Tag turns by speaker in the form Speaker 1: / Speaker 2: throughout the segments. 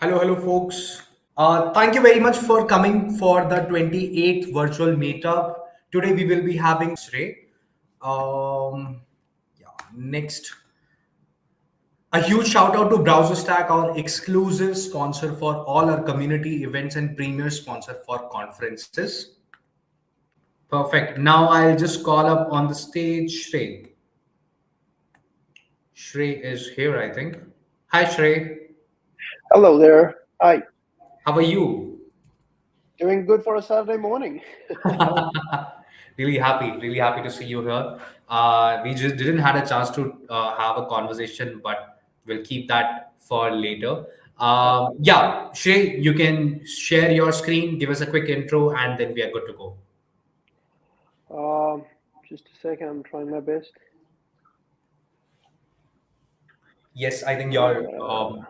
Speaker 1: Hello, hello, folks. Thank you very much for coming for the 28th virtual meetup. Today we will be having Shray. Next, a huge shout out to Browser Stack, our exclusive sponsor for all our community events and premier sponsor for conferences. Perfect. Now I'll just call up on the stage Shray. Shray is here, I think. Hi, Shray.
Speaker 2: Hello there. Hi.
Speaker 1: How are you?
Speaker 2: Doing good for a Saturday morning.
Speaker 1: Really happy to see you here. We just didn't had a chance to have a conversation, but we'll keep that for later. Yeah, Shay, you can share your screen, give us a quick intro, and then we are good to go.
Speaker 2: Um, just a second. I'm trying my best.
Speaker 1: Yes, I think your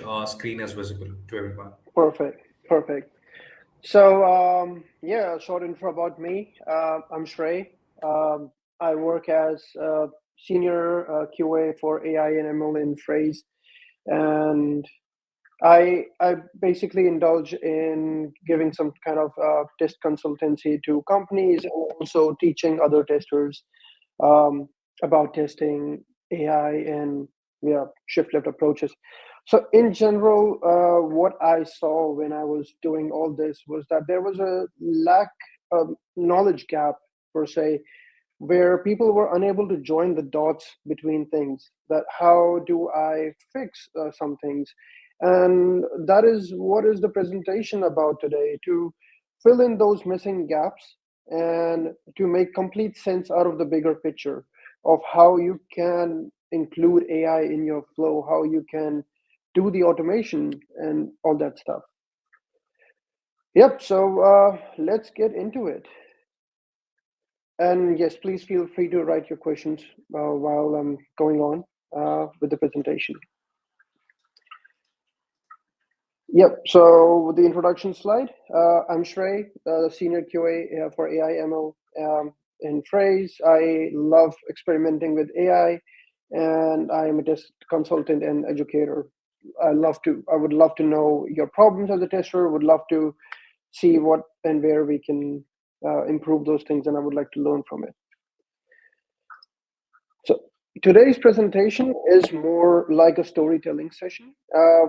Speaker 2: Uh,
Speaker 1: screen is visible to everyone.
Speaker 2: Perfect. Perfect. So, a short intro about me. I'm Shray. I work as a senior QA for AI and ML in Phrase, and I basically indulge in giving some kind of test consultancy to companies and also teaching other testers um, about testing AI and shift left approaches. So in general, what I saw when I was doing all this was that there was a lack of knowledge gap per se, where people were unable to join the dots between things. That how do I fix some things, and that is what is the presentation about today, to fill in those missing gaps and to make complete sense out of the bigger picture of how you can include AI in your flow, how you can do the automation and all that stuff. Yep, so let's get into it. And yes, please feel free to write your questions while I'm going on with the presentation. Yep. So the introduction slide. I'm Shray, senior QA for AI ML in Phrase. I love experimenting with AI, and I am a test consultant and educator. I would love to know your problems as a tester. Would love to see what and where we can improve those things, and I would like to learn from it. So today's presentation is more like a storytelling session.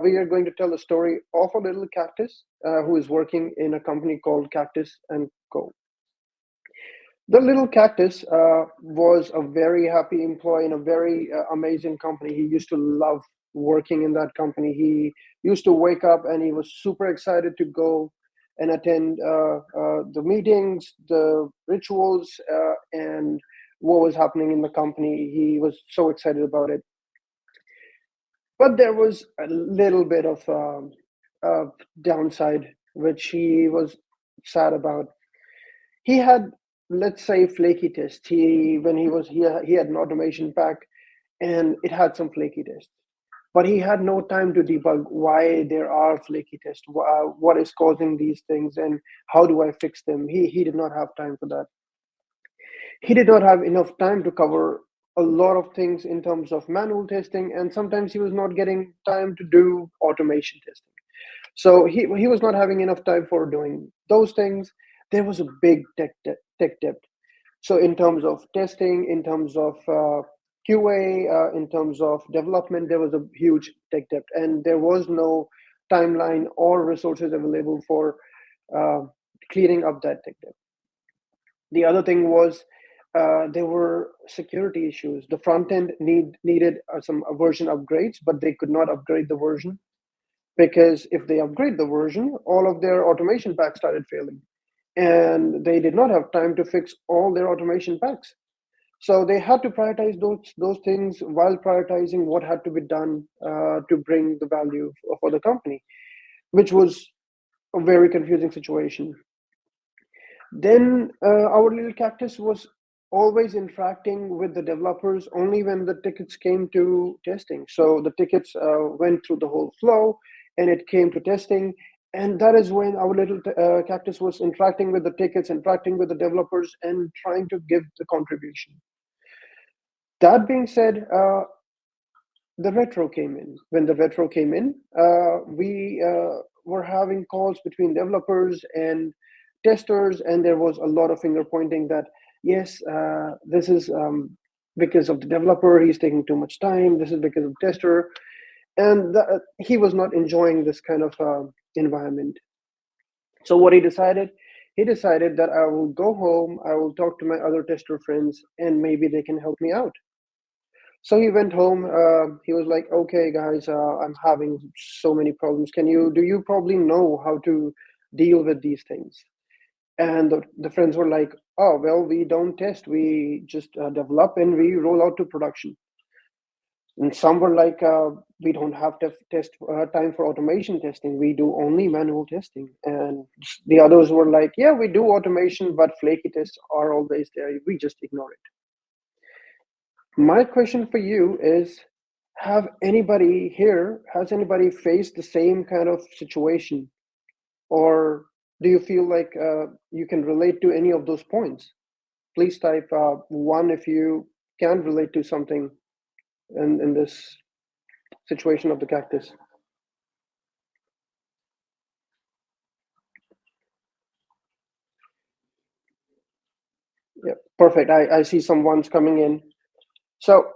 Speaker 2: We are going to tell the story of a little cactus who is working in a company called Cactus and Co. The little cactus was a very happy employee in a very amazing company. He used to love working in that company. He used to wake up and he was super excited to go and attend the meetings, the rituals, and what was happening in the company. He was so excited about it. But there was a little bit of downside, which he was sad about. He had, let's say, flaky tests. He had an automation pack, and it had some flaky tests. But he had no time to debug why there are flaky tests, what is causing these things, and how do I fix them. He did not have time for that. He did not have enough time to cover a lot of things in terms of manual testing, and sometimes he was not getting time to do automation testing. So he was not having enough time for doing those things. There was a big tech debt. So in terms of testing, in terms of QA, in terms of development, there was a huge tech debt, and there was no timeline or resources available for uh, cleaning up that tech debt. The other thing was there were security issues. The front end needed some version upgrades, but they could not upgrade the version because if they upgrade the version, all of their automation packs started failing, and they did not have time to fix all their automation packs. So they had to prioritize those things while prioritizing what had to be done to bring the value for the company, which was a very confusing situation. Then our little cactus was always interacting with the developers only when the tickets came to testing. So the tickets went through the whole flow and it came to testing. And that is when our little cactus was interacting with the tickets, interacting with the developers, and trying to give the contribution. That being said, the retro came in. When the retro came in, we were having calls between developers and testers, and there was a lot of finger pointing that yes, this is because of the developer, he's taking too much time. This is because of the tester, and he was not enjoying this kind of environment. So what he decided? He decided that I will go home, I will talk to my other tester friends, and maybe they can help me out. So he went home. He was like, "Okay, guys, I'm having so many problems. Do you probably know how to deal with these things?" And the friends were like, "Oh, well, we don't test. We just develop and we roll out to production." And some were like, "We don't have test time for automation testing. We do only manual testing." And the others were like, "Yeah, we do automation, but flaky tests are always there. We just ignore it." My question for you is, has anybody faced the same kind of situation? Or do you feel like you can relate to any of those points? Please type one if you can relate to something in this situation of the cactus. Yeah, perfect. I see some ones coming in. So,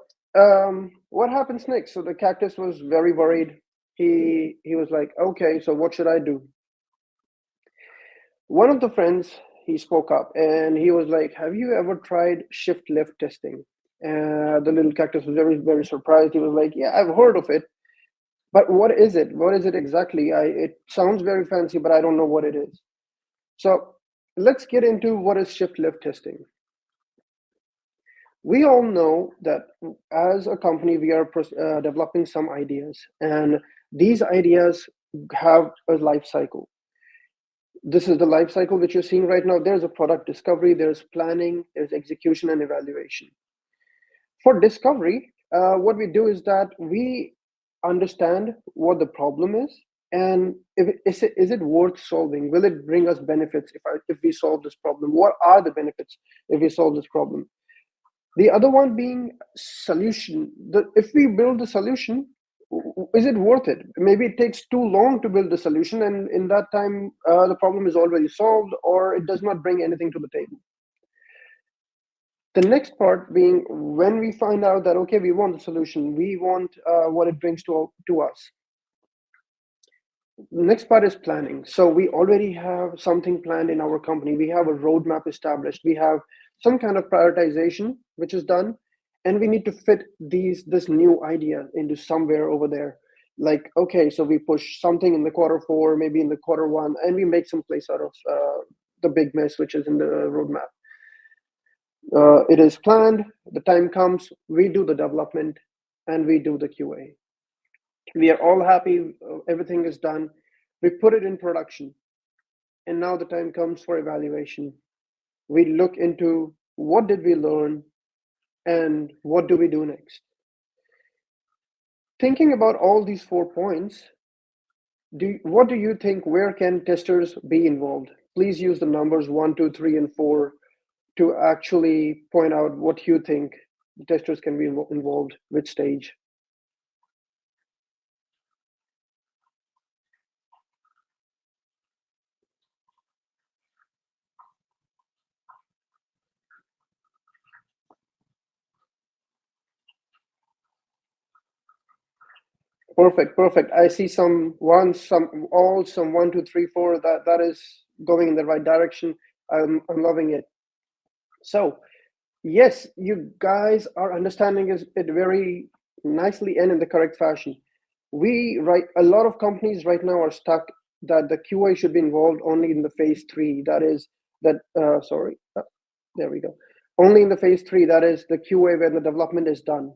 Speaker 2: what happens next? So the cactus was very worried. He was like, "Okay, so what should I do?" One of the friends, he spoke up and he was like, "Have you ever tried shift left testing?" The little cactus was very surprised. He was like, "Yeah, I've heard of it, but what is it? What is it exactly? It sounds very fancy, but I don't know what it is." So let's get into what is shift left testing. We all know that as a company, we are developing some ideas, and these ideas have a life cycle. This is the life cycle which you're seeing right now. There's a product discovery, there's planning, there's execution and evaluation. For discovery, what we do is that we understand what the problem is, and is it worth solving? Will it bring us benefits if we solve this problem? What are the benefits if we solve this problem? The other one being solution. If we build a solution, is it worth it? Maybe it takes too long to build the solution, and in that time, the problem is already solved, or it does not bring anything to the table. The next part being when we find out that, okay, we want the solution, we want what it brings to us. The next part is planning. So we already have something planned in our company. We have a roadmap established. We have some kind of prioritization which is done, and we need to fit this new idea into somewhere over there. Like, okay, so we push something in the quarter 4, maybe in the quarter 1, and we make some place out of the big mess which is in the roadmap. It is planned, the time comes, we do the development, and we do the QA. We are all happy, everything is done. We put it in production, and now the time comes for evaluation. We look into what did we learn and what do we do next. Thinking about all these 4 points, what do you think, where can testers be involved? Please use the numbers 1, 2, 3, and 4 to actually point out what you think the testers can be involved, which stage. Perfect. I see some ones, some all, some 1, 2, 3, 4. That is going in the right direction. I'm loving it. So yes, you guys are understanding it very nicely and in the correct fashion. A lot of companies right now are stuck that the QA should be involved only in the phase 3. That is there we go. Only in the phase 3. That is the QA where the development is done,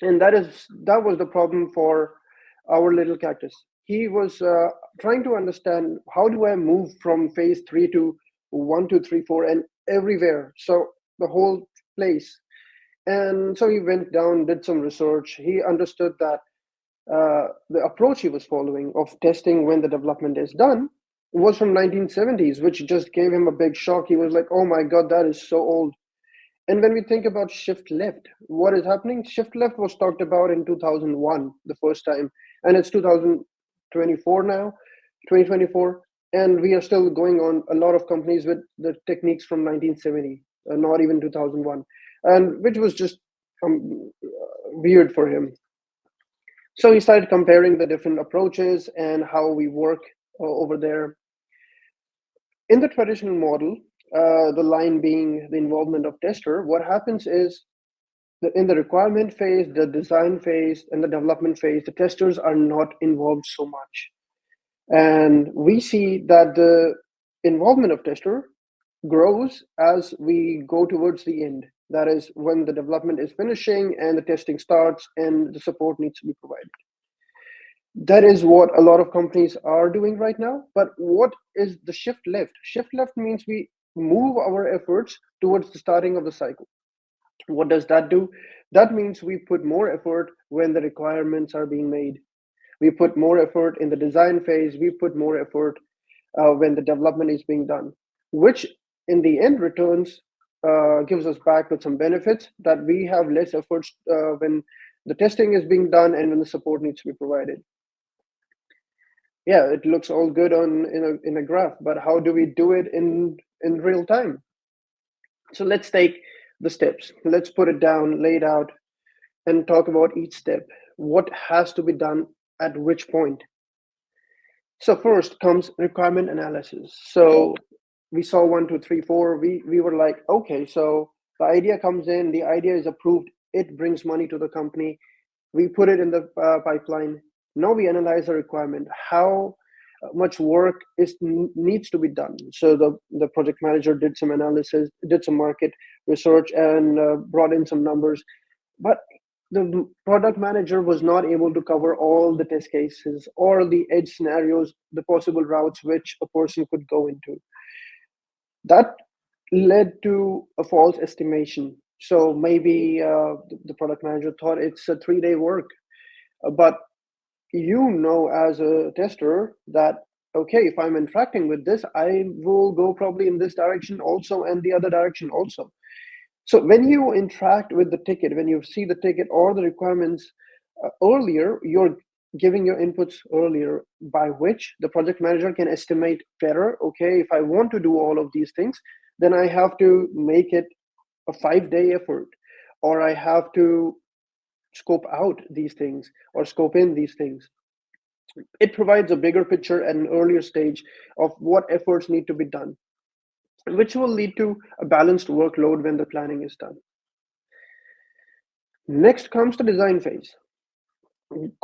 Speaker 2: and that was the problem for our little cactus. He was trying to understand, how do I move from phase 3 to 1, 2, 3, 4, and everywhere, so the whole place. And so he went down, did some research. He understood that the approach he was following of testing when the development is done was from 1970s, which just gave him a big shock. He was like, "Oh my god, that is so old." And when we think about shift left, what is happening? Shift left was talked about in 2001, the first time, and it's 2024 now, 2024, and we are still going on a lot of companies with the techniques from 1970, not even 2001, and which was just weird for him. So he started comparing the different approaches and how we work over there. In the traditional model, the line being the involvement of tester, what happens is in the requirement phase, the design phase, and the development phase, the testers are not involved so much. And we see that the involvement of tester grows as we go towards the end. That is when the development is finishing and the testing starts and the support needs to be provided. That is what a lot of companies are doing right now. But what is the shift left? Shift left means we move our efforts towards the starting of the cycle. What does that do? That means we put more effort when the requirements are being made. We put more effort in the design phase. We put more effort when the development is being done, which in the end returns gives us back with some benefits that we have less efforts when the testing is being done and when the support needs to be provided. Yeah, it looks all good on in a graph, but how do we do it in real time? So let's take the steps. Let's put it down, lay it out, and talk about each step. What has to be done at which point? So first comes requirement analysis. So we saw 1, 2, 3, 4. We were like, okay, so the idea comes in, the idea is approved, it brings money to the company. We put it in the pipeline. Now we analyze the requirement. How much work needs to be done? So the project manager did some analysis, did some market research, and brought in some numbers. But the product manager was not able to cover all the test cases or the edge scenarios, the possible routes which a person could go into. That led to a false estimation. So maybe the product manager thought it's a 3-day work, but you know as a tester that okay, if I'm interacting with this, I will go probably in this direction also and the other direction also. So when you interact with the ticket, when you see the ticket or the requirements earlier, you're giving your inputs earlier, by which the project manager can estimate better. Okay, if I want to do all of these things, then I have to make it a 5-day effort, or I have to scope out these things or scope in these things. It provides a bigger picture at an earlier stage of what efforts need to be done, which will lead to a balanced workload when the planning is done. Next comes the design phase.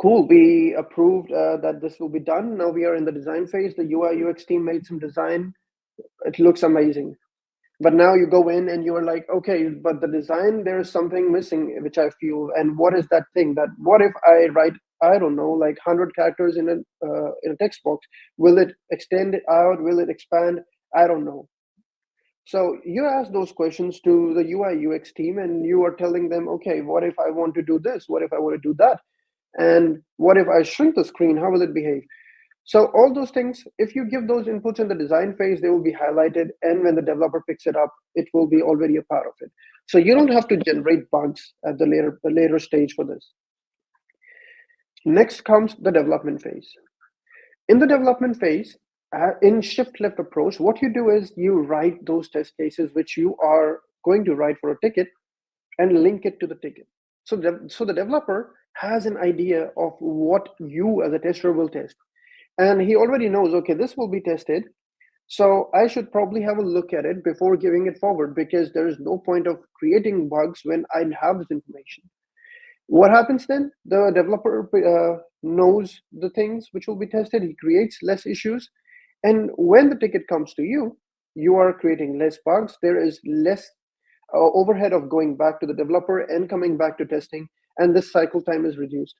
Speaker 2: Cool, we approved that this will be done. Now we are in the design phase. The UI UX team made some design. It looks amazing. But now you go in and you're like, okay, but the design, there is something missing, which I feel. And what is that thing? That what if I write, I don't know, like 100 characters in a text box? Will it extend it out? Will it expand? I don't know. So you ask those questions to the UI UX team, and you are telling them, okay, what if I want to do this? What if I want to do that? And what if I shrink the screen? How will it behave? So all those things, if you give those inputs in the design phase, they will be highlighted. And when the developer picks it up, it will be already a part of it. So you don't have to generate bugs at the later stage for this. Next comes the development phase. In the development phase, in shift left approach, what you do is you write those test cases which you are going to write for a ticket and link it to the ticket. So the developer has an idea of what you as a tester will test. And he already knows, okay, this will be tested. So I should probably have a look at it before giving it forward, because there is no point of creating bugs when I have this information. What happens then? The developer knows the things which will be tested. He creates less issues. And when the ticket comes to you, you are creating less bugs. There is less overhead of going back to the developer and coming back to testing. And this cycle time is reduced.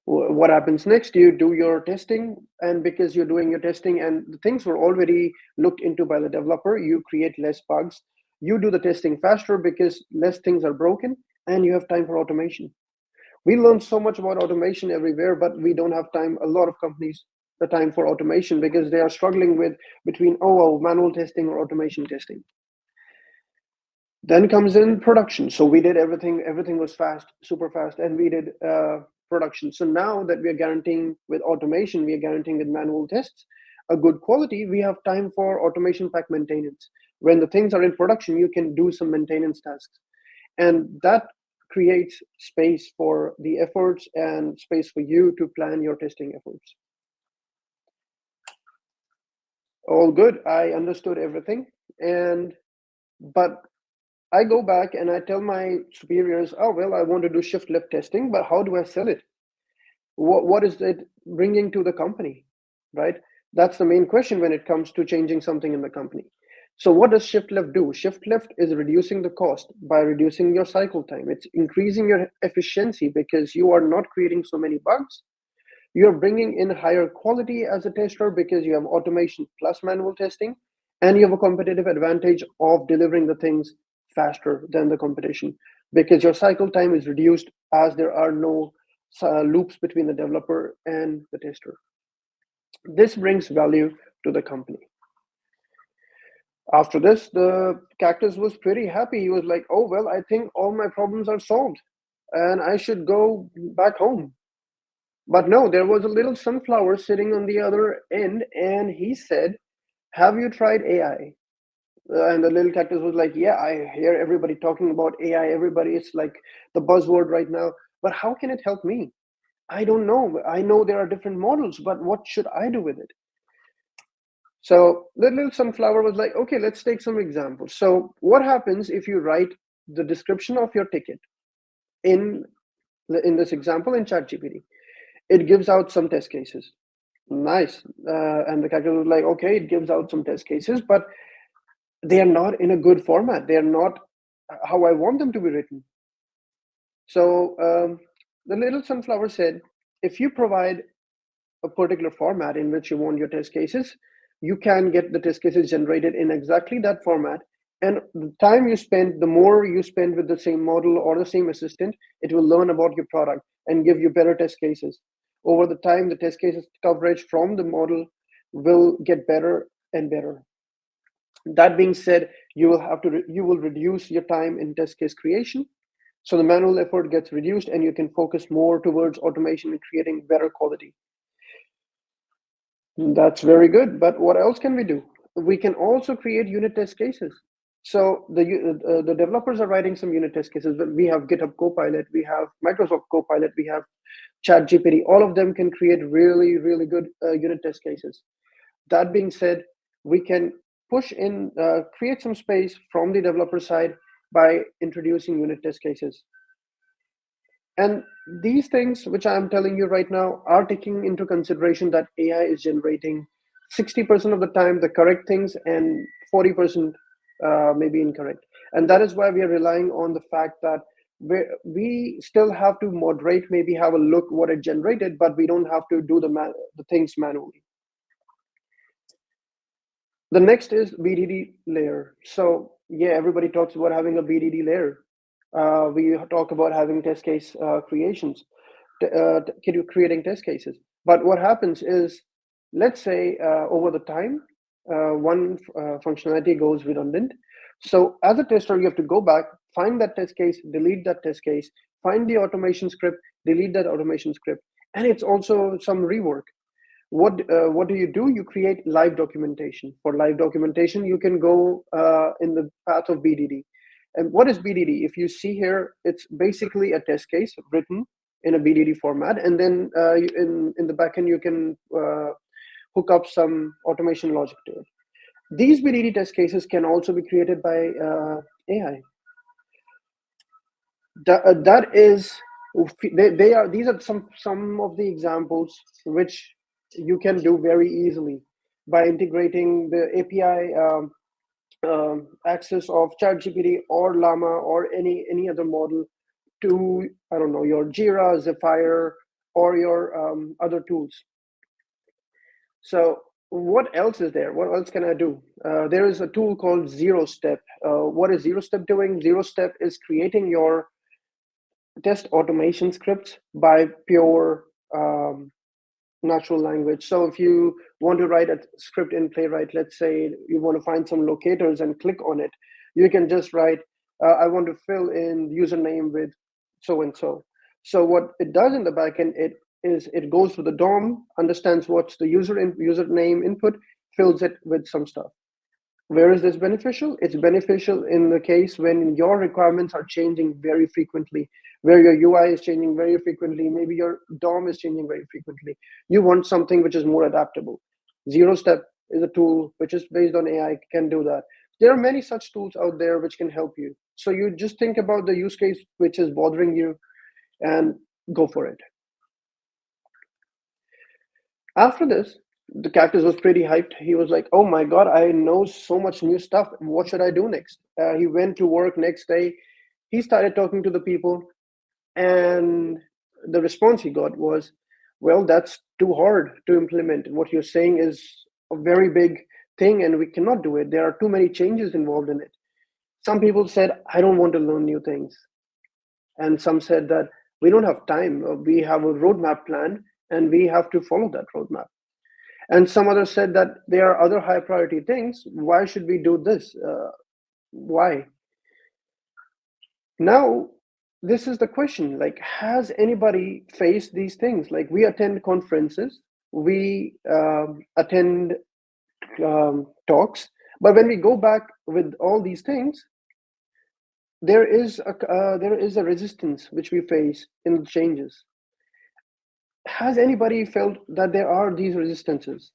Speaker 2: What happens next? You do your testing, and because you're doing your testing and the things were already looked into by the developer, you create less bugs. You do the testing faster because less things are broken, and you have time for automation. We learn so much about automation everywhere, but we don't have time. A lot of companies the time for automation because they are struggling with between manual testing or automation testing. Then comes in production. So we did everything was fast, super fast, and we did production. So now that we are guaranteeing with automation, we are guaranteeing with manual tests a good quality, we have time for automation pack maintenance. When the things are in production, you can do some maintenance tasks. And that creates space for the efforts and space for you to plan your testing efforts. All good. I understood everything. And but I go back and I tell my superiors, oh, well, I want to do shift left testing, but how do I sell it? What is it bringing to the company, right? That's the main question when it comes to changing something in the company. So what does shift left do? Shift left is reducing the cost by reducing your cycle time. It's increasing your efficiency because you are not creating so many bugs. You're bringing in higher quality as a tester because you have automation plus manual testing, and you have a competitive advantage of delivering the things faster than the competition because your cycle time is reduced as there are no loops between the developer and the tester. This brings value to the company. After this, the cactus was pretty happy. He was like, oh, well, I think all my problems are solved and I should go back home. But no, there was a little sunflower sitting on the other end, and he said, have you tried AI? And the little cactus was like, yeah, I hear everybody talking about AI. Everybody, it's like the buzzword right now. But how can it help me? I don't know. I know there are different models, but what should I do with it? So the little sunflower was like, okay, let's take some examples. So what happens if you write the description of your ticket in this example in ChatGPT? It gives out some test cases. Nice. And the calculator was like, okay, it gives out some test cases, but they are not in a good format. They are not how I want them to be written. So the little sunflower said, if you provide a particular format in which you want your test cases, you can get the test cases generated in exactly that format. And the time you spend, the more you spend with the same model or the same assistant, it will learn about your product and give you better test cases. Over the time, the test cases coverage from the model will get better and better. That being said, you will reduce your time in test case creation. So the manual effort gets reduced and you can focus more towards automation and creating better quality. That's very good. But what else can we do? We can also create unit test cases. So the developers are writing some unit test cases. We have GitHub Copilot, we have Microsoft Copilot, we have ChatGPT. All of them can create really, really good unit test cases. That being said, we can push in, create some space from the developer side by introducing unit test cases. And these things, which I'm telling you right now, are taking into consideration that AI is generating 60% of the time the correct things and 40% maybe incorrect. And that is why we are relying on the fact that we still have to moderate, maybe have a look what it generated, but we don't have to do the things manually. The next is BDD layer. So yeah, everybody talks about having a BDD layer. We talk about having test case creations, creating test cases. But what happens is, let's say over the time, one functionality goes redundant. So as a tester, you have to go back, find that test case, delete that test case, find the automation script, delete that automation script. And it's also some rework. What do? You create live documentation. For live documentation, you can go in the path of BDD. And what is BDD? If you see here, it's basically a test case written in a BDD format, and then in the backend you can hook up some automation logic to it. These BDD test cases can also be created by AI. That is, these are some of the examples which you can do very easily by integrating the API access of ChatGPT or Llama or any other model to, I don't know, your Jira, Zephyr, or your other tools. So what else is there? What else can I do? There is a tool called Zero Step. What is Zero Step doing? Zero Step is creating your test automation scripts by pure natural language. So if you want to write a script in Playwright, let's say you want to find some locators and click on it, you can just write I want to fill in username with so and so. So what it does in the backend, it goes to the DOM, understands what's the username input, fills it with some stuff. Where is this beneficial? It's beneficial in the case when your requirements are changing very frequently, where your UI is changing very frequently, maybe your DOM is changing very frequently. You want something which is more adaptable. Zero Step is a tool which is based on AI, can do that. There are many such tools out there which can help you. So you just think about the use case which is bothering you and go for it. After this, the cactus was pretty hyped. He was like, "Oh my god, I know so much new stuff. What should I do next?" He went to work next day. He started talking to the people, and the response he got was, "Well, that's too hard to implement. What you're saying is a very big thing, and we cannot do it. There are too many changes involved in it." Some people said, "I don't want to learn new things," and some said that we don't have time. We have a roadmap plan, and we have to follow that roadmap. And some others said that there are other high priority things. Why should we do this? Why? Now, this is the question. Like, has anybody faced these things? Like, we attend conferences, we attend talks, but when we go back with all these things, there is a resistance which we face in the changes. Has anybody felt that there are these resistances?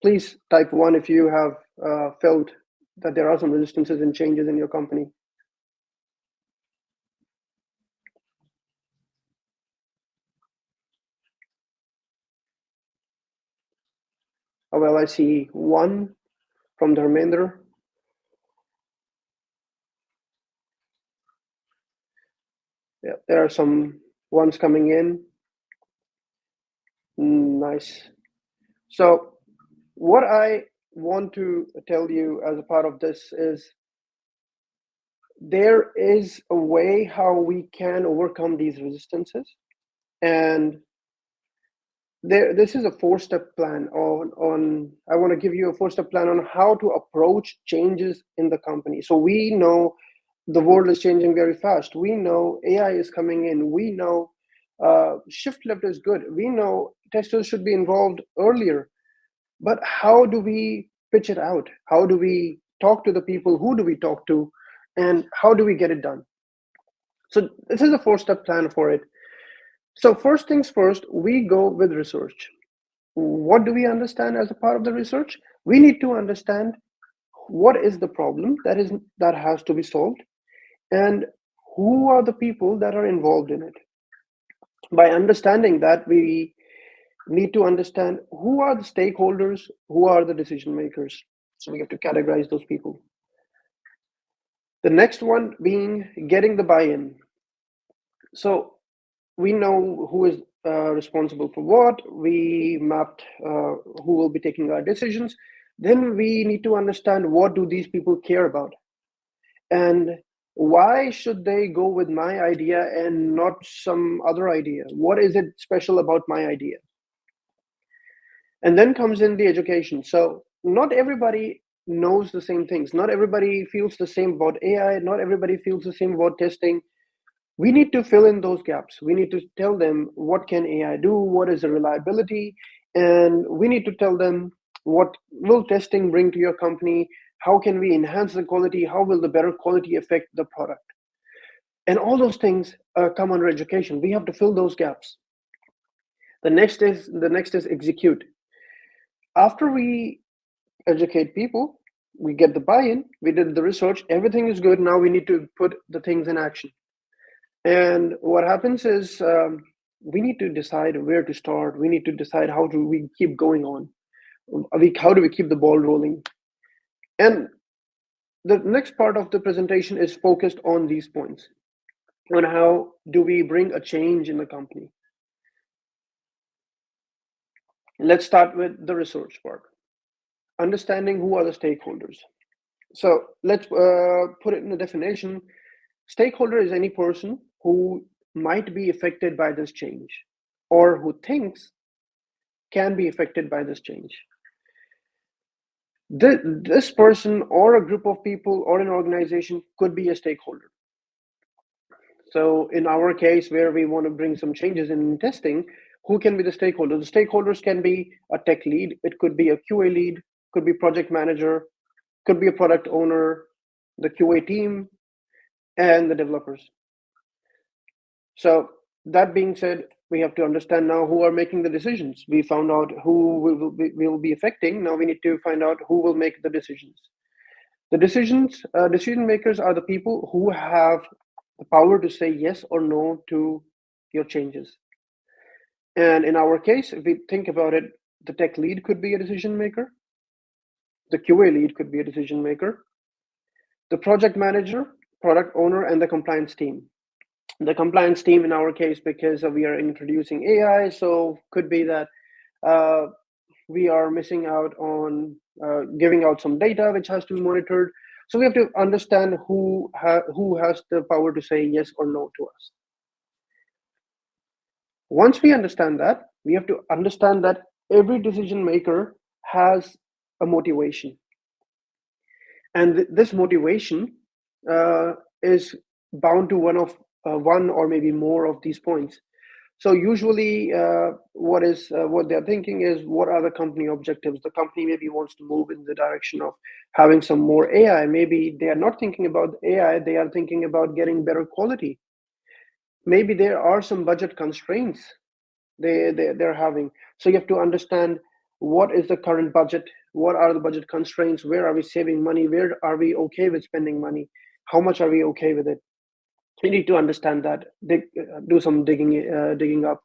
Speaker 2: Please type one if you have felt that there are some resistances and changes in your company. Well, I see one from the remainder. Yeah, there are some ones coming in. Nice. So what I want to tell you as a part of this is there is a way how we can overcome these resistances, and this is a four-step plan on I want to give you a four-step plan on how to approach changes in the company. So we know the world is changing very fast. We know AI is coming in. We know shift left is good. We know testers should be involved earlier. But how do we pitch it out? How do we talk to the people? Who do we talk to? And how do we get it done? So this is a four-step plan for it. So first things first, we go with research. What do we understand as a part of the research? We need to understand what is the problem that has to be solved, and who are the people that are involved in it. By understanding that, we need to understand who are the stakeholders, who are the decision makers. So we have to categorize those people. The next one being getting the buy-in. So we know who is responsible for what. We mapped who will be taking our decisions. Then we need to understand what do these people care about, and why should they go with my idea and not some other idea? What is it special about my idea? And then comes in the education. So not everybody knows the same things. Not everybody feels the same about AI. Not everybody feels the same about testing. We need to fill in those gaps. We need to tell them what can AI do, what is the reliability, and we need to tell them what will testing bring to your company, how can we enhance the quality, how will the better quality affect the product. And all those things come under education. We have to fill those gaps. The next is execute. After we educate people, we get the buy-in, we did the research, everything is good. Now we need to put the things in action. And what happens is we need to decide where to start. We need to decide how do we keep going on. How do we keep the ball rolling? And the next part of the presentation is focused on these points, on how do we bring a change in the company. Let's start with the research part. Understanding who are the stakeholders. So let's put it in a definition. Stakeholder is any person who might be affected by this change or who thinks can be affected by this change. This person or a group of people or an organization could be a stakeholder. So in our case, where we want to bring some changes in testing, who can be the stakeholders? The stakeholders can be a tech lead, it could be a QA lead, could be project manager, could be a product owner, the QA team, and the developers. So that being said, we have to understand now who are making the decisions. We found out who will be affecting. Now we need to find out who will make the decisions. The decision makers are the people who have the power to say yes or no to your changes. And in our case, if we think about it, the tech lead could be a decision maker, the QA lead could be a decision maker, the project manager, product owner, and the compliance team. The compliance team in our case, because we are introducing AI, so could be that uh, we are missing out on giving out some data which has to be monitored. So we have to understand who has the power to say yes or no to us. Once we understand that, we have to understand that every decision maker has a motivation, and this motivation is bound to one or maybe more of these points. So usually, what they're thinking is, what are the company objectives? The company maybe wants to move in the direction of having some more AI. Maybe they are not thinking about AI; they are thinking about getting better quality. Maybe there are some budget constraints they're having. So you have to understand, what is the current budget, what are the budget constraints, where are we saving money, where are we okay with spending money, how much are we okay with it. We need to understand that, do some digging up.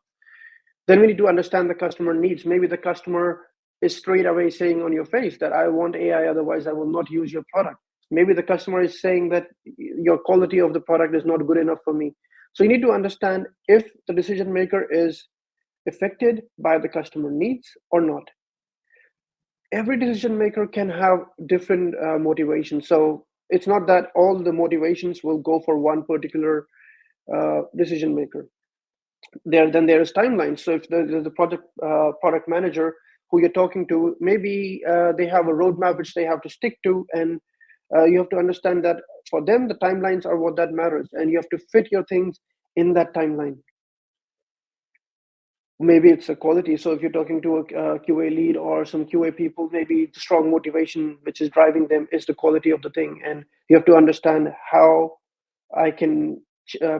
Speaker 2: Then we need to understand the customer needs. Maybe the customer is straight away saying on your face that I want AI, otherwise I will not use your product. Maybe the customer is saying that your quality of the product is not good enough for me. So you need to understand if the decision maker is affected by the customer needs or not. Every decision maker can have different motivations. So it's not that all the motivations will go for one particular decision maker. Then there's timelines. So if the product manager who you're talking to, maybe they have a roadmap which they have to stick to, and you have to understand that for them the timelines are what that matters, and you have to fit your things in that timeline. Maybe it's a quality. So if you're talking to a QA lead or some QA people, maybe the strong motivation which is driving them is the quality of the thing, and you have to understand how I can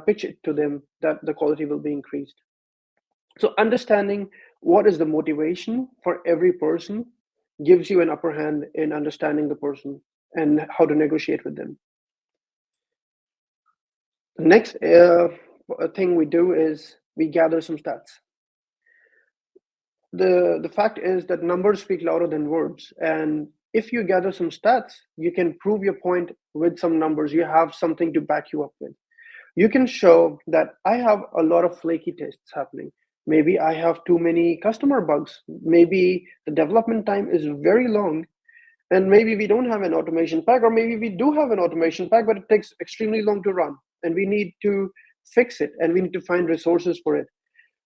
Speaker 2: pitch it to them that the quality will be increased. So understanding what is the motivation for every person gives you an upper hand in understanding the person and how to negotiate with them. The next thing we do is we gather some stats. The fact is that numbers speak louder than words, and if you gather some stats, you can prove your point with some numbers. You have something to back you up with. You can show that I have a lot of flaky tests happening. Maybe I have too many customer bugs. Maybe the development time is very long, and maybe we don't have an automation pack, or maybe we do have an automation pack, but it takes extremely long to run, and we need to fix it, and we need to find resources for it.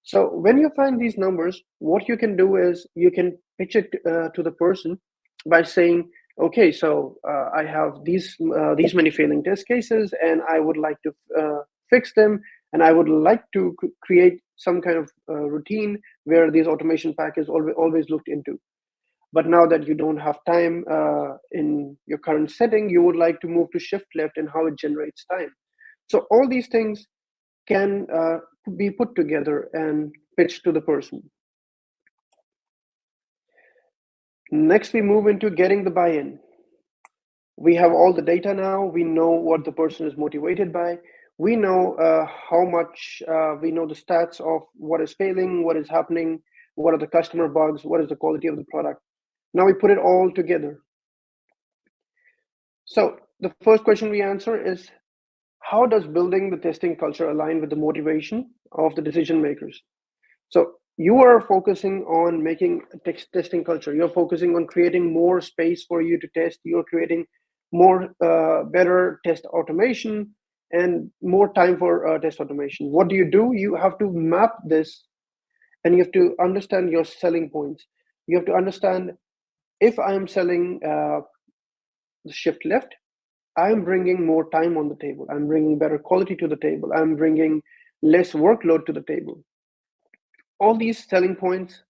Speaker 2: So when you find these numbers, what you can do is you can pitch it to the person by saying, okay, so I have these many failing test cases, and I would like to fix them, and I would like to create some kind of routine where this automation pack is always looked into. But now that you don't have time in your current setting, you would like to move to shift left and how it generates time. So all these things can be put together and pitched to the person. Next, we move into getting the buy-in. We have all the data now. We know what the person is motivated by. We know how much, we know the stats of what is failing, what is happening, what are the customer bugs, what is the quality of the product. Now we put it all together. So the first question we answer is, how does building the testing culture align with the motivation of the decision makers? So you are focusing on making a testing culture. You're focusing on creating more space for you to test. You're creating more better test automation and more time for test automation. What do? You have to map this, and you have to understand your selling points. You have to understand if I'm selling the shift left, I'm bringing more time on the table. I'm bringing better quality to the table. I'm bringing less workload to the table. All these selling points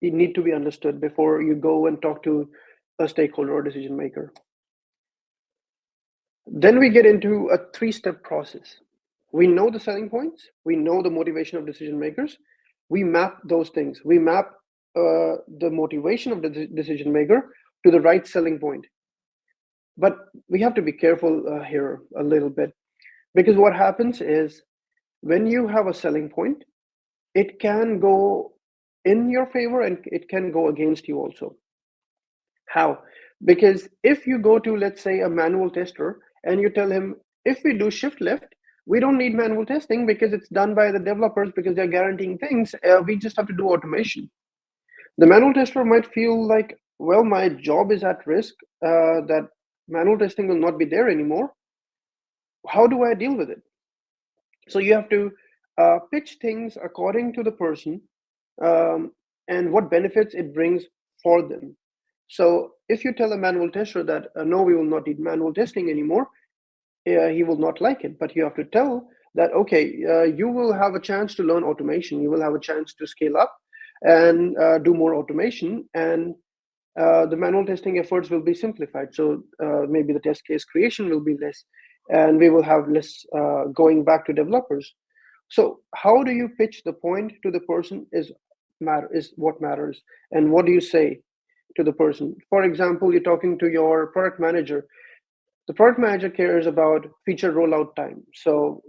Speaker 2: need to be understood before you go and talk to a stakeholder or decision maker. Then we get into a three-step process. We know the selling points, we know the motivation of decision makers, we map those things. We map the motivation of the decision maker to the right selling point. But we have to be careful here a little bit, because what happens is when you have a selling point, it can go in your favor and it can go against you also. How? Because if you go to, let's say, a manual tester and you tell him, if we do shift left, we don't need manual testing because it's done by the developers because they're guaranteeing things. We just have to do automation. The manual tester might feel like, well, my job is at risk, that manual testing will not be there anymore. How do I deal with it? So you have to pitch things according to the person, um, and what benefits it brings for them. So if you tell a manual tester that no, we will not need manual testing anymore, he will not like it. But you have to tell that, okay, you will have a chance to learn automation. You will have a chance to scale up and do more automation, and the manual testing efforts will be simplified. So maybe the test case creation will be less, and we will have less going back to developers. So how do you pitch the point to the person is what matters, and what do you say to the person? For example, you're talking to your product manager. The product manager cares about feature rollout time. So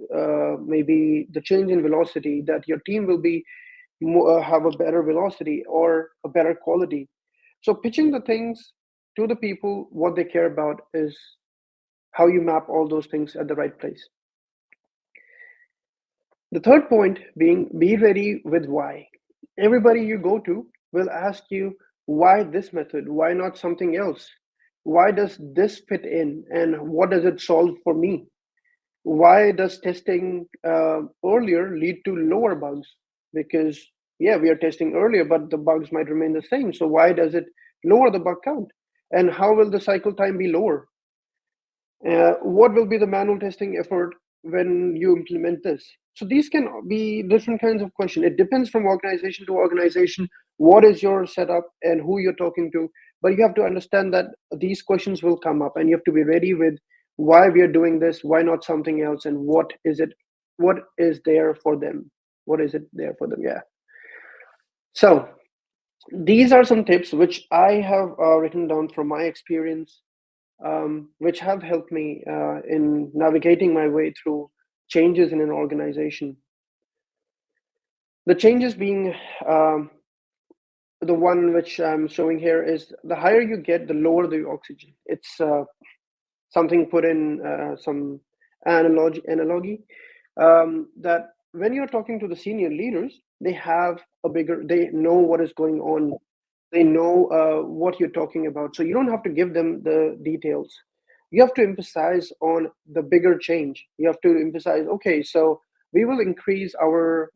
Speaker 2: maybe the change in velocity, that your team will be have a better velocity or a better quality. So pitching the things to the people, what they care about, is how you map all those things at the right place. The third point being, be ready with why. Everybody you go to will ask you, why this method? Why not something else? Why does this fit in? And what does it solve for me? Why does testing earlier lead to lower bugs? Because, yeah, we are testing earlier, but the bugs might remain the same. So why does it lower the bug count? And how will the cycle time be lower? What will be the manual testing effort when you implement this? So these can be different kinds of questions. It depends from organization to organization, what is your setup and who you're talking to. But you have to understand that these questions will come up, and you have to be ready with why we are doing this, why not something else, and what is there for them? What is it there for them? Yeah. So these are some tips which I have written down from my experience, which have helped me in navigating my way through changes in an organization. The changes being, the one which I'm showing here is, the higher you get, the lower the oxygen. It's something put in some analogy, that when you're talking to the senior leaders, they know what is going on. They know what you're talking about. So you don't have to give them the details. You have to emphasize on the bigger change. You have to emphasize, okay, so we will increase our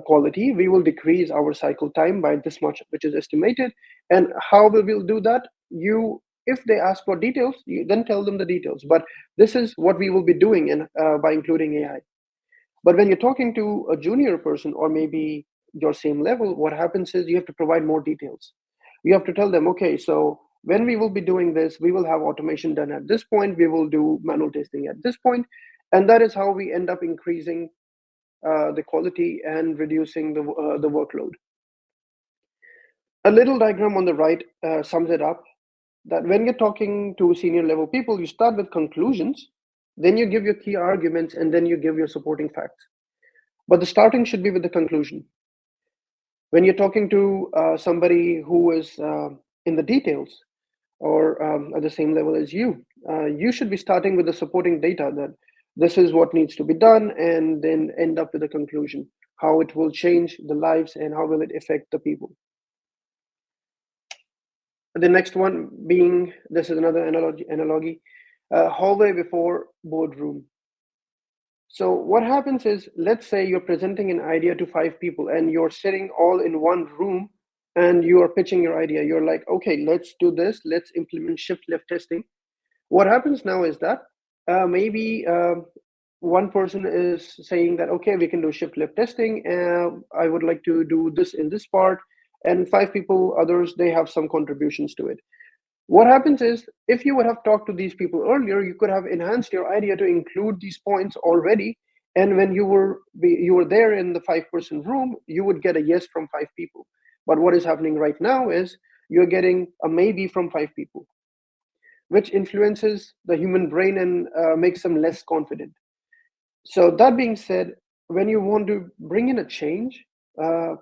Speaker 2: quality, we will decrease our cycle time by this much, which is estimated. And how we will do that? If they ask for details, you then tell them the details. But this is what we will be doing by including AI. But when you're talking to a junior person or maybe your same level, what happens is you have to provide more details. You have to tell them, okay, so when we will be doing this, we will have automation done at this point, we will do manual testing at this point, and that is how we end up increasing the quality and reducing the workload. A little diagram on the right sums it up, that when you're talking to senior level people, you start with conclusions, then you give your key arguments, and then you give your supporting facts. But the starting should be with the conclusion. When you're talking to somebody who is in the details, or at the same level as you should be starting with the supporting data, that this is what needs to be done, and then end up with a conclusion, how it will change the lives and how will it affect the people. The next one being, this is another analogy, hallway before boardroom. So what happens is, let's say you're presenting an idea to 5 people and you're sitting all in one room and you are pitching your idea. You're like, okay, let's do this. Let's implement shift left testing. What happens now is that maybe one person is saying that, okay, we can do shift left testing. I would like to do this in this part. And five people, others, they have some contributions to it. What happens is, if you would have talked to these people earlier, you could have enhanced your idea to include these points already. And when you were there in the 5-person room, you would get a yes from five people. But what is happening right now is you're getting a maybe from five people, which influences the human brain and makes them less confident. So that being said, when you want to bring in a change,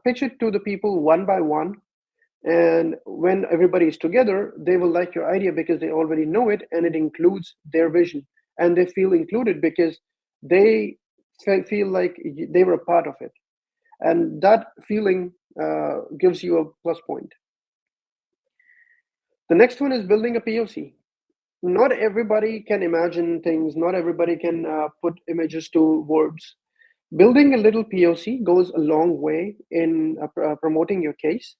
Speaker 2: pitch it to the people one by one, and when everybody is together, they will like your idea because they already know it and it includes their vision. And they feel included because they feel like they were a part of it. And that feeling gives you a plus point. The next one is building a POC. Not everybody can imagine things, not everybody can put images to words. Building a little POC goes a long way in promoting your case,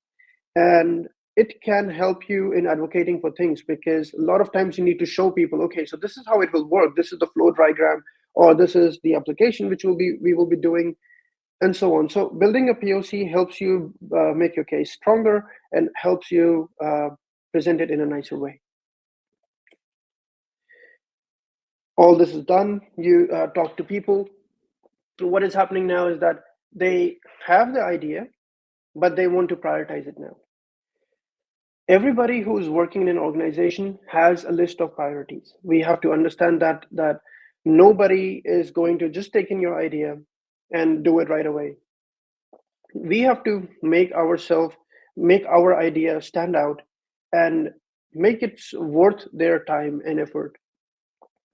Speaker 2: and it can help you in advocating for things, because a lot of times you need to show people, okay, so this is how it will work, this is the flow diagram, or this is the application which we will be doing, and so on. So building a POC helps you make your case stronger and helps you present it in a nicer way. All this is done, you talk to people. So what is happening now is that they have the idea, but they want to prioritize it now. Everybody who is working in an organization has a list of priorities. We have to understand that nobody is going to just take in your idea and do it right away. We have to make our idea stand out and make it worth their time and effort.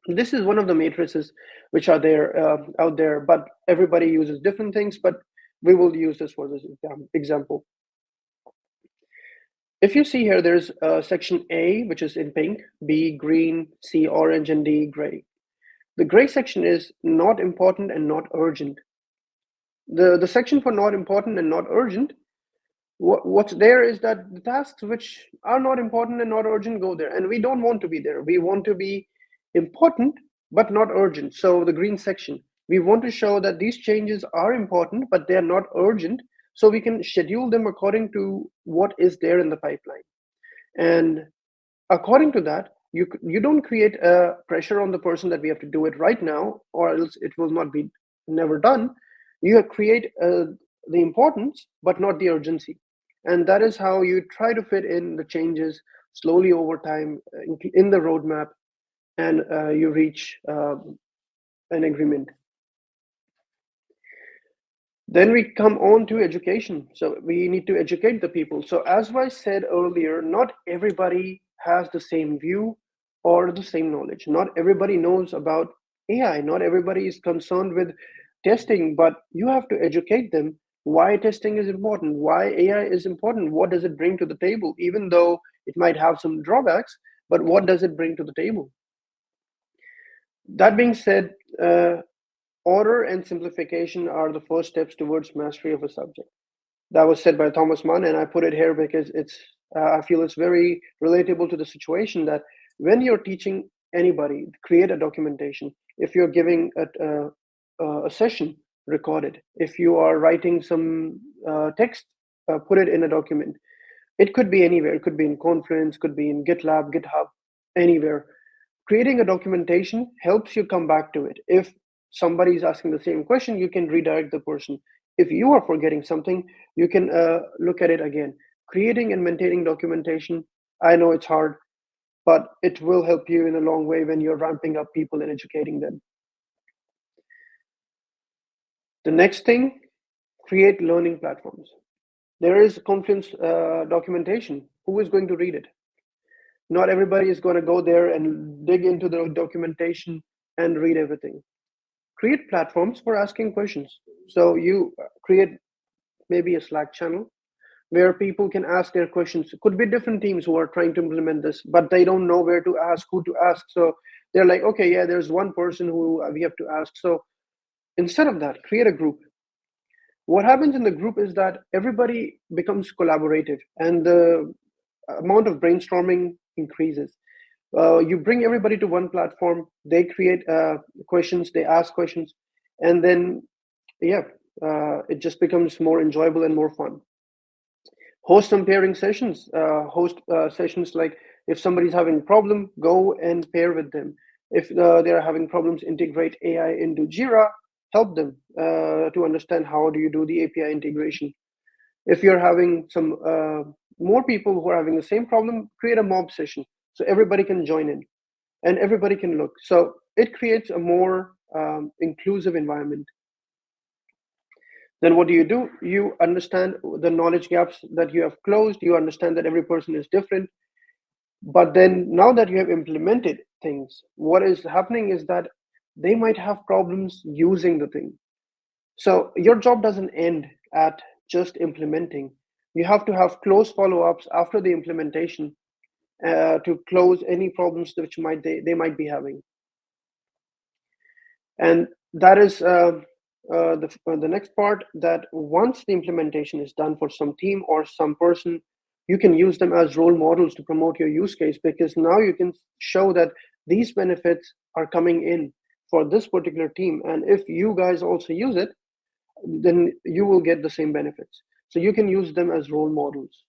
Speaker 2: This is one of the matrices which are there out there, but everybody uses different things. But we will use this for this example. If you see here, there's section A, which is in pink, B green, C orange, and D gray. The gray section is not important and not urgent. The section for not important and not urgent, what's there is that the tasks which are not important and not urgent go there, and we don't want to be there. We want to be important but not urgent. So the green section, we want to show that these changes are important but they are not urgent, so we can schedule them according to what is there in the pipeline. And according to that, you don't create a pressure on the person that we have to do it right now or else it will not be never done. You create the importance but not the urgency, and that is how you try to fit in the changes slowly over time in the roadmap, and you reach an agreement. Then we come on to education. So we need to educate the people. So as I said earlier, not everybody has the same view or the same knowledge. Not everybody knows about AI. Not everybody is concerned with testing, but you have to educate them why testing is important, why AI is important, what does it bring to the table, even though it might have some drawbacks, but what does it bring to the table? That being said, order and simplification are the first steps towards mastery of a subject. That was said by Thomas Mann, and I put it here because I feel it's very relatable to the situation that when you're teaching anybody, create a documentation. If you're giving a session, record it. If you are writing some text, put it in a document. It could be anywhere. It could be in Confluence, could be in GitLab, GitHub, anywhere. Creating a documentation helps you come back to it. If somebody is asking the same question, you can redirect the person. If you are forgetting something, you can look at it again. Creating and maintaining documentation, I know it's hard, but it will help you in a long way when you're ramping up people and educating them. The next thing, create learning platforms. There is Confluence documentation. Who is going to read it? Not everybody is going to go there and dig into the documentation and read everything. Create platforms for asking questions. So you create maybe a Slack channel where people can ask their questions. It could be different teams who are trying to implement this, but they don't know where to ask, who to ask. So they're like, okay, yeah, there's one person who we have to ask. So instead of that, create a group. What happens in the group is that everybody becomes collaborative and the amount of brainstorming increases. You bring everybody to one platform, they create questions, they ask questions, and then, yeah, it just becomes more enjoyable and more fun. Host some pairing sessions, host sessions like if somebody's having a problem, go and pair with them. If they're having problems, integrate AI into Jira, help them to understand how do you do the API integration. If you're having some more people who are having the same problem, create a mob session so everybody can join in and everybody can look. So it creates a more inclusive environment. Then what do? You understand the knowledge gaps that you have closed. You understand that every person is different. But then now that you have implemented things, what is happening is that they might have problems using the thing. So your job doesn't end at just implementing. You have to have close follow-ups after the implementation to close any problems which they might be having. And that is the next part, that once the implementation is done for some team or some person, you can use them as role models to promote your use case, because now you can show that these benefits are coming in for this particular team. And if you guys also use it, then you will get the same benefits. So you can use them as role models.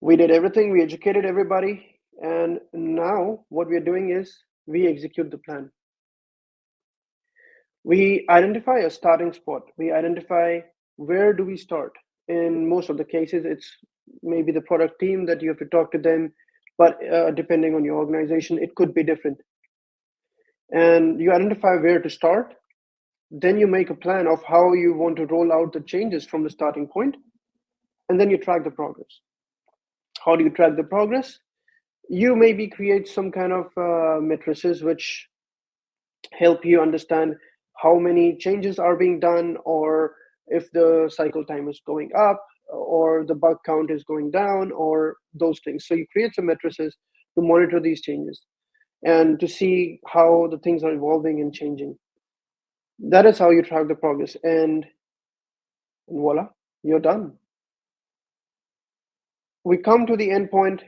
Speaker 2: We did everything, we educated everybody, and now what we're doing is we execute the plan. We identify a starting spot. We identify where do we start. In most of the cases, it's maybe the product team that you have to talk to them, but depending on your organization, it could be different. And you identify where to start. Then you make a plan of how you want to roll out the changes from the starting point, and then you track the progress. How do you track the progress? You maybe create some kind of matrices which help you understand how many changes are being done, or if the cycle time is going up, or the bug count is going down, or those things. So you create some matrices to monitor these changes and to see how the things are evolving and changing. That is how you track the progress, and voila, you're done. We come to the end point,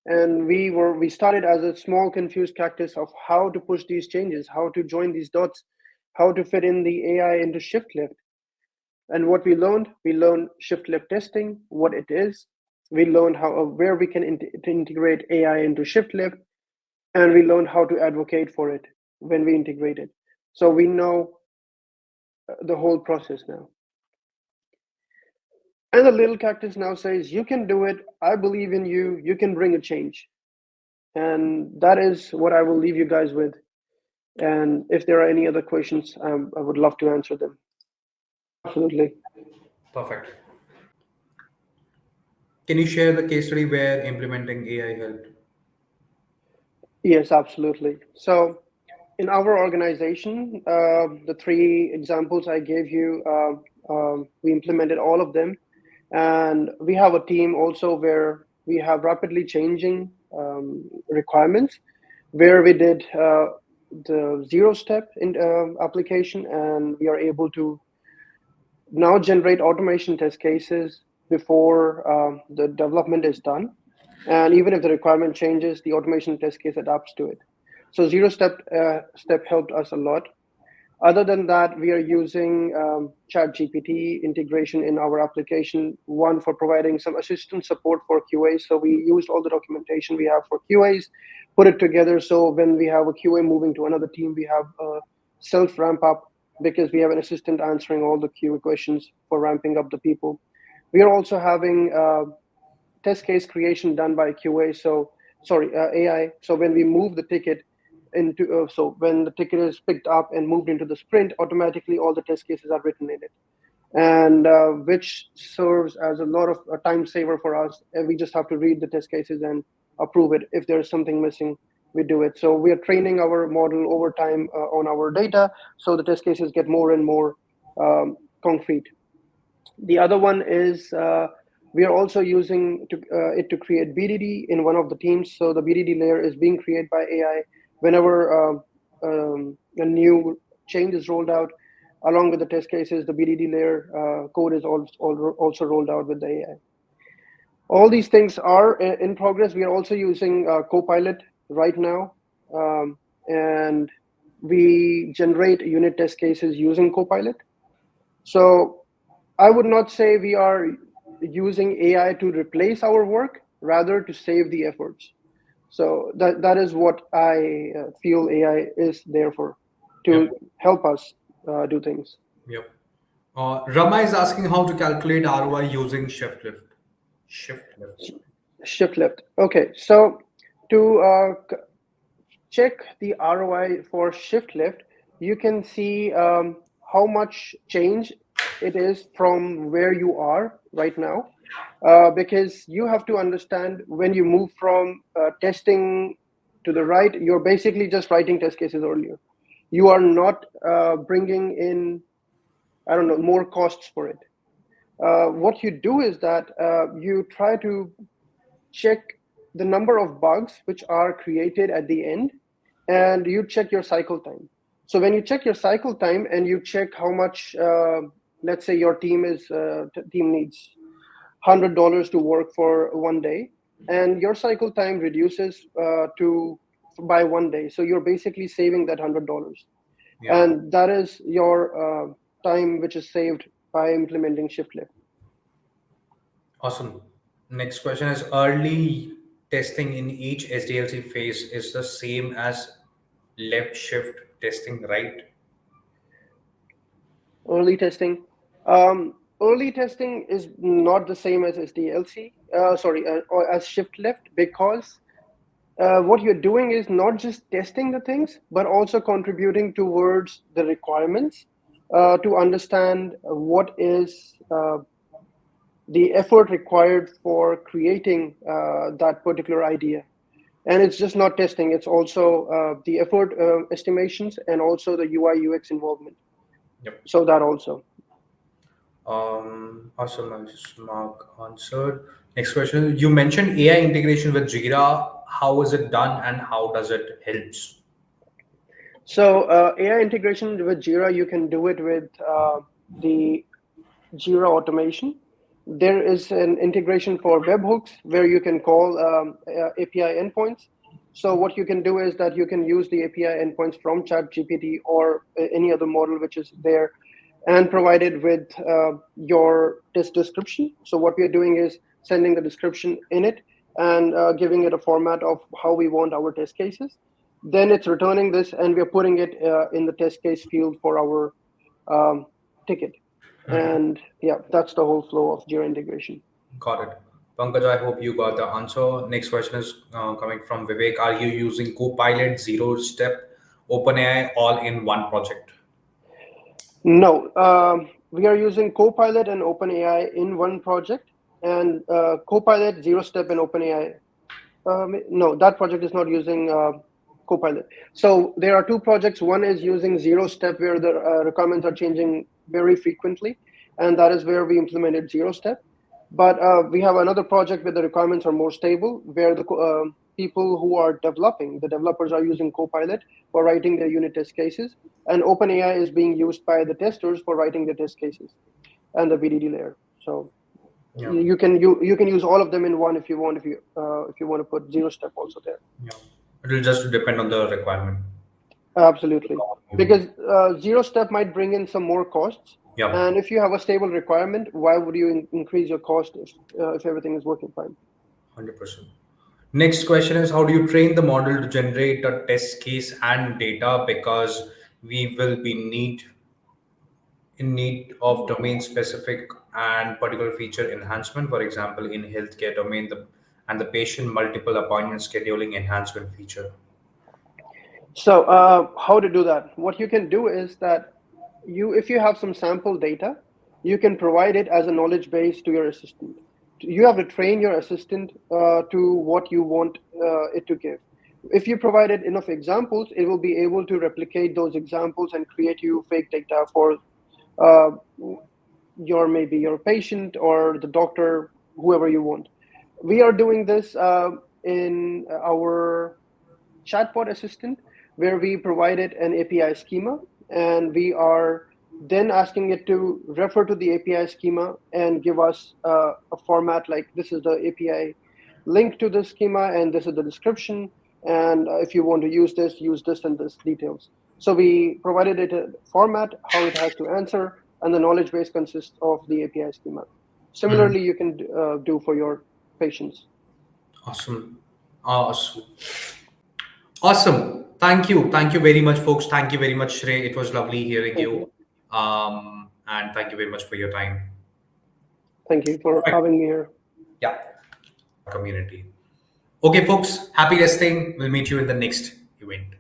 Speaker 2: and we started as a small confused cactus of how to push these changes, how to join these dots, how to fit in the AI into shift left. And what we learned shift left testing, what it is. We learned how where we can integrate AI into shift left, and we learned how to advocate for it when we integrate it. So we know the whole process now. And the little cactus now says, "You can do it. I believe in you. You can bring a change." And that is what I will leave you guys with. And if there are any other questions, I would love to answer them. Absolutely.
Speaker 1: Perfect. Can you share the case study where implementing AI helped?
Speaker 2: Yes, absolutely. So, in our organization, the three examples I gave you, we implemented all of them. And we have a team also where we have rapidly changing requirements, where we did the zero step in application, and we are able to now generate automation test cases before the development is done. And even if the requirement changes, the automation test case adapts to it. So zero step helped us a lot. Other than that, we are using ChatGPT integration in our application, one for providing some assistant support for QAs. So we used all the documentation we have for QAs, put it together. So when we have a QA moving to another team, we have a self ramp up, because we have an assistant answering all the QA questions for ramping up the people. We are also having test case creation done by QA. So sorry, AI. So when we move the ticket into, so when the ticket is picked up and moved into the sprint, automatically all the test cases are written in it, and which serves as a lot of a time saver for us. And we just have to read the test cases and approve it. If there is something missing, we do it. So we are training our model over time on our data, so the test cases get more and more concrete. The other one is we are also using it to create BDD in one of the teams. So the BDD layer is being created by AI. Whenever a new change is rolled out, along with the test cases, the BDD layer code is also rolled out with the AI. All these things are in progress. We are also using Copilot right now, and we generate unit test cases using Copilot. So I would not say we are using AI to replace our work, rather to save the efforts. So that is what I feel AI is there for, to
Speaker 1: Yep.
Speaker 2: help us do things.
Speaker 1: Yep. Rama is asking how to calculate ROI using shift left. Shift left.
Speaker 2: Shift left. Okay, so to check the ROI for shift left, you can see how much change it is from where you are right now. Because you have to understand, when you move from testing to the right, you're basically just writing test cases earlier. You are not bringing in, I don't know, more costs for it. What you do is that you try to check the number of bugs which are created at the end, and you check your cycle time. So when you check your cycle time and you check how much, let's say your team needs $100 to work for one day, and your cycle time reduces to by one day. So you're basically saving that $100,
Speaker 1: Yeah.
Speaker 2: and that is your time which is saved by implementing shift left.
Speaker 1: Awesome. Next question is early testing in each SDLC phase is the same as left shift testing, right?
Speaker 2: Early testing. Early testing is not the same as SDLC, or as shift left, because what you're doing is not just testing the things, but also contributing towards the requirements to understand what is the effort required for creating that particular idea. And it's just not testing, it's also the effort estimations, and also the UI UX involvement.
Speaker 1: Yep.
Speaker 2: So that also.
Speaker 1: Awesome. I'll just mark answered. Next question. You mentioned AI integration with Jira. How is it done and how does it helps?
Speaker 2: So AI integration with Jira, you can do it with the Jira automation. There is an integration for webhooks where you can call API endpoints. So what you can do is that you can use the API endpoints from ChatGPT or any other model which is there, and provide it with your test description. So what we are doing is sending the description in it, and giving it a format of how we want our test cases. Then it's returning this, and we're putting it in the test case field for our um, ticket. And yeah, that's the whole flow of Jira integration.
Speaker 1: Got it. Pankaj, I hope you got the answer. Next question is coming from Vivek. Are you using Copilot, Zero Step, OpenAI all in one project?
Speaker 2: No, we are using Copilot and OpenAI in one project, and Copilot, Zero Step, and OpenAI. No, that project is not using Copilot. So there are two projects. One is using Zero Step, where the requirements are changing very frequently, and that is where we implemented Zero Step. But we have another project where the requirements are more stable, where the people who are developing, the developers are using Copilot for writing their unit test cases, and OpenAI is being used by the testers for writing the test cases and the BDD layer. So
Speaker 1: Yeah.
Speaker 2: you can use all of them in one if you want, if you want to put Zero Step also there.
Speaker 1: Yeah. It will just depend on the requirement.
Speaker 2: Absolutely,
Speaker 1: Maybe.
Speaker 2: because Zero Step might bring in some more costs,
Speaker 1: Yeah.
Speaker 2: and if you have a stable requirement, why would you increase your cost if everything is working fine?
Speaker 1: 100%. Next question is how do you train the model to generate a test case and data because we will be in need of domain specific and particular feature enhancement. For example, in healthcare domain, the patient multiple appointment scheduling enhancement feature.
Speaker 2: So how to do that? What you can do is that if you have some sample data, you can provide it as a knowledge base to your assistant. You have to train your assistant to what you want it to give. If you provided enough examples, it will be able to replicate those examples and create you fake data for uh, maybe your patient or the doctor, whoever you want. We are doing this in our chatbot assistant, where we provided an API schema, and we are then asking it to refer to the API schema and give us a format like this is the API link to the schema and this is the description. And if you want to use this and this details. So we provided it a format, how it has to answer, and the knowledge base consists of the API schema.
Speaker 1: Mhm.
Speaker 2: Similarly, you can do for your patients.
Speaker 1: Awesome. Awesome. Awesome. Thank you. Thank you very much, folks. Thank you very much, Shray. It was lovely hearing
Speaker 2: Thank
Speaker 1: you.
Speaker 2: you.
Speaker 1: And thank you very much for your time.
Speaker 2: Thank you for
Speaker 1: Perfect.
Speaker 2: having me here.
Speaker 1: Yeah. Community. Okay, folks. Happy resting. We'll meet you in the next event.